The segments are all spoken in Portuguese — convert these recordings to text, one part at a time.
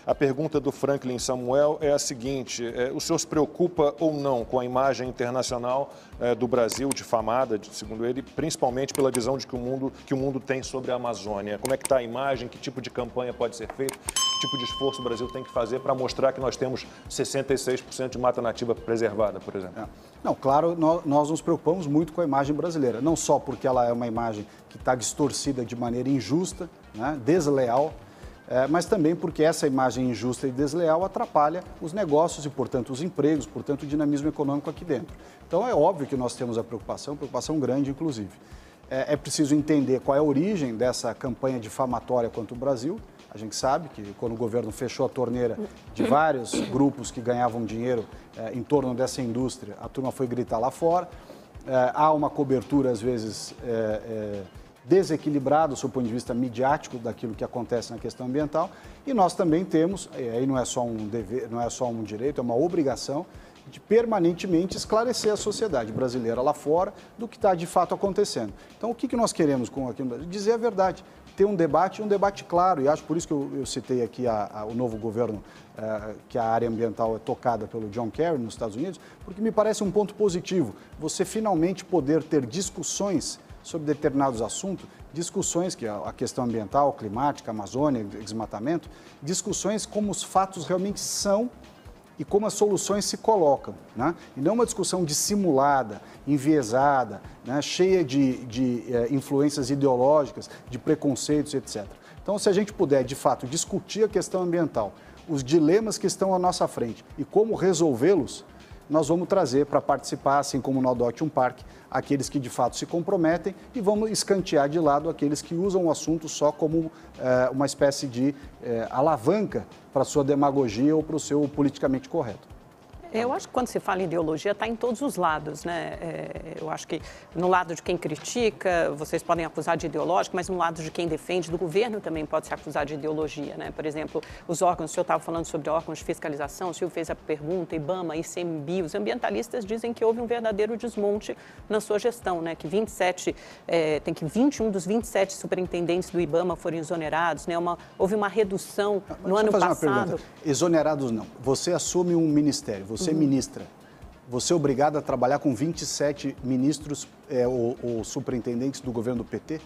A pergunta do Franklin Samuel é a seguinte: o senhor se preocupa ou não com a imagem internacional do Brasil, difamada, segundo ele, principalmente pela visão de que o mundo tem sobre a Amazônia? Como é que está a imagem? Que tipo de campanha pode ser feita? Que tipo de esforço o Brasil tem que fazer para mostrar que nós temos 66% de mata nativa preservada, por exemplo? Não, claro, nós nos preocupamos muito com a imagem brasileira, não só porque ela é uma imagem que está distorcida de maneira injusta, né, desleal, mas também porque essa imagem injusta e desleal atrapalha os negócios e, portanto, os empregos, portanto, o dinamismo econômico aqui dentro. Então, é óbvio que nós temos a preocupação grande, inclusive. É preciso entender qual é a origem dessa campanha difamatória contra o Brasil. A gente sabe que quando o governo fechou a torneira de vários grupos que ganhavam dinheiro em torno dessa indústria, a turma foi gritar lá fora. Há uma cobertura, às vezes, desequilibrada do seu ponto de vista midiático daquilo que acontece na questão ambiental. E nós também temos, aí não é só um dever, não é só um direito, é uma obrigação de permanentemente esclarecer a sociedade brasileira lá fora do que está de fato acontecendo. Então, o que nós queremos com aqui no Brasil? Dizer a verdade, ter um debate claro, e acho por isso que eu citei aqui o novo governo, que a área ambiental é tocada pelo John Kerry nos Estados Unidos, porque me parece um ponto positivo, você finalmente poder ter discussões sobre determinados assuntos, discussões que a questão ambiental, climática, Amazônia, desmatamento, discussões como os fatos realmente são e como as soluções se colocam, né? E não uma discussão dissimulada, enviesada, né? Cheia de influências ideológicas, de preconceitos, etc. Então, se a gente puder, de fato, discutir a questão ambiental, os dilemas que estão à nossa frente e como resolvê-los, nós vamos trazer para participar, assim como no Adote um Parque, aqueles que de fato se comprometem e vamos escantear de lado aqueles que usam o assunto só como uma espécie de alavanca para a sua demagogia ou para o seu politicamente correto. Eu acho que quando se fala em ideologia, está em todos os lados, né? Eu acho que no lado de quem critica, vocês podem acusar de ideológico, mas no lado de quem defende, do governo também pode se acusar de ideologia, né? Por exemplo, os órgãos, o senhor estava falando sobre órgãos de fiscalização, o senhor fez a pergunta, IBAMA, ICMBio, os ambientalistas dizem que houve um verdadeiro desmonte na sua gestão, né? Que 21 dos 27 superintendentes do IBAMA foram exonerados, né? Houve uma redução no ano passado. Uma pergunta. Exonerados não. Você assume um ministério, você é ministra, você é obrigado a trabalhar com 27 ministros ou superintendentes do governo do PT?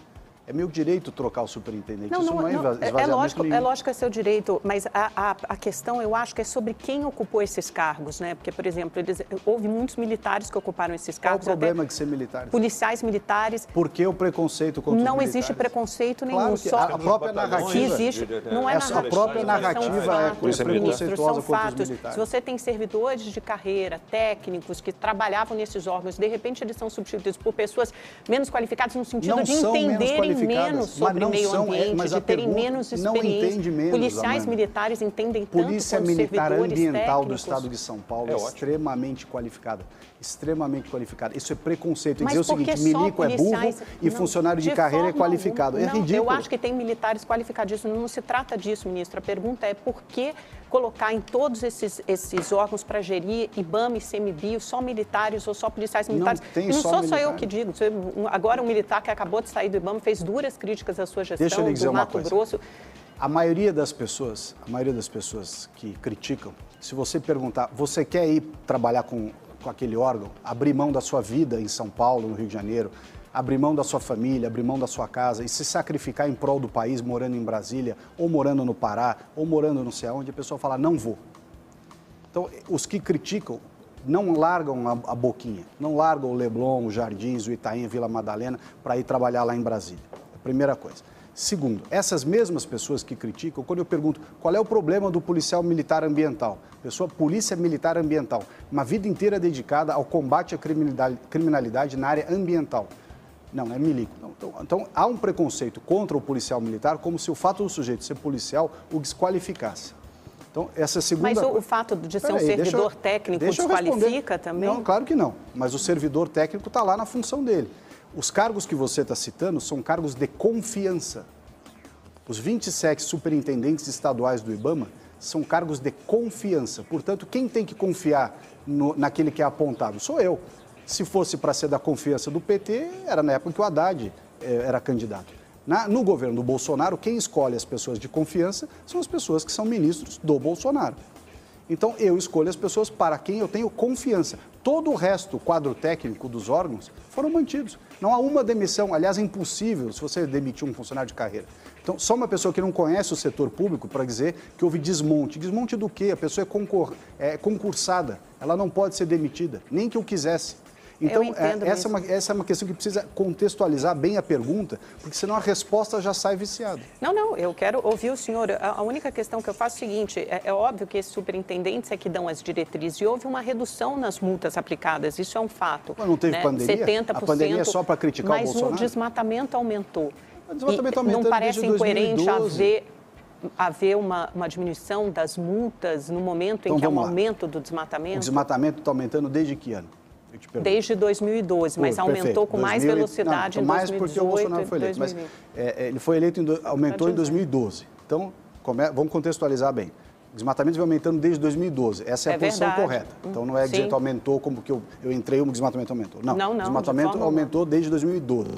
É meu direito trocar o superintendente. Isso não é esvaziamento nenhum. É lógico que é seu direito, mas a questão, eu acho, que é sobre quem ocupou esses cargos, né? Porque, por exemplo, houve muitos militares que ocuparam esses cargos. Qual o problema de ser militares? Policiais militares. Por que o preconceito contra os militares? Não existe preconceito nenhum. Claro que a própria narrativa... Existe, não é narrativa. A própria narrativa é preconceituosa contra os militares. Se você tem servidores de carreira, técnicos, que trabalhavam nesses órgãos, de repente eles são substituídos por pessoas menos qualificadas no sentido de entenderem menos sobre meio ambiente, de terem menos experiência. Policiais militares entendem tanto quanto Polícia Militar Ambiental do técnicos. Estado de São Paulo é extremamente qualificada. Extremamente qualificada. Isso é preconceito. Dizer o seguinte, milico é burro e funcionário de carreira é qualificado. É ridículo. Eu acho que tem militares qualificadíssimos. Não se trata disso, ministro. A pergunta é por que colocar em todos esses órgãos para gerir IBAMA e ICMBio só militares ou só policiais militares? Não sou só eu que digo. Agora, um militar que acabou de sair do IBAMA fez duras críticas à sua gestão do Mato Grosso. A maioria das pessoas que criticam, se você perguntar, você quer ir trabalhar com aquele órgão, abrir mão da sua vida em São Paulo, no Rio de Janeiro, abrir mão da sua família, abrir mão da sua casa e se sacrificar em prol do país, morando em Brasília, ou morando no Pará, ou morando não sei aonde, a pessoa fala, não vou. Então, os que criticam não largam a boquinha, não largam o Leblon, os Jardins, o Itaim, a Vila Madalena, para ir trabalhar lá em Brasília. Primeira coisa. Segundo, essas mesmas pessoas que criticam, quando eu pergunto qual é o problema do policial militar ambiental, polícia militar ambiental, uma vida inteira dedicada ao combate à criminalidade na área ambiental. Não, é milico. Então, há um preconceito contra o policial militar como se o fato do sujeito ser policial o desqualificasse. Então, essa segunda... Mas o fato de ser um servidor técnico desqualifica também? Não, claro que não. Mas o servidor técnico está lá na função dele. Os cargos que você está citando são cargos de confiança. Os 27 superintendentes estaduais do IBAMA são cargos de confiança. Portanto, quem tem que confiar naquele que é apontado? Sou eu. Se fosse para ser da confiança do PT, era na época que o Haddad era candidato. No governo do Bolsonaro, quem escolhe as pessoas de confiança são as pessoas que são ministros do Bolsonaro. Então, eu escolho as pessoas para quem eu tenho confiança. Todo o resto, o quadro técnico dos órgãos, foram mantidos. Não há uma demissão, aliás, é impossível se você demitir um funcionário de carreira. Então, só uma pessoa que não conhece o setor público para dizer que houve desmonte. Desmonte do quê? A pessoa é concursada, ela não pode ser demitida, nem que eu quisesse. Então, essa é uma questão que precisa contextualizar bem a pergunta, porque senão a resposta já sai viciada. Não, eu quero ouvir o senhor. A única questão que eu faço é o seguinte, é óbvio que esses superintendentes é que dão as diretrizes e houve uma redução nas multas aplicadas, isso é um fato. Mas não teve pandemia? 70%, a pandemia é só para criticar o Bolsonaro? Mas o desmatamento aumentou. O desmatamento aumentou. Não parece desde incoerente 2012. haver uma diminuição das multas no momento em que há um aumento do desmatamento? O desmatamento está aumentando desde que ano? Desde 2012, mas aumentou com mais velocidade em 2018 mais porque o Bolsonaro foi eleito, mas ele foi eleito, aumentou em 2012. Então, vamos contextualizar bem. O desmatamento vem aumentando desde 2012. Essa é a posição correta. Então, não é dizer que aumentou como que eu entrei e o desmatamento aumentou. Não, o desmatamento aumentou desde 2012.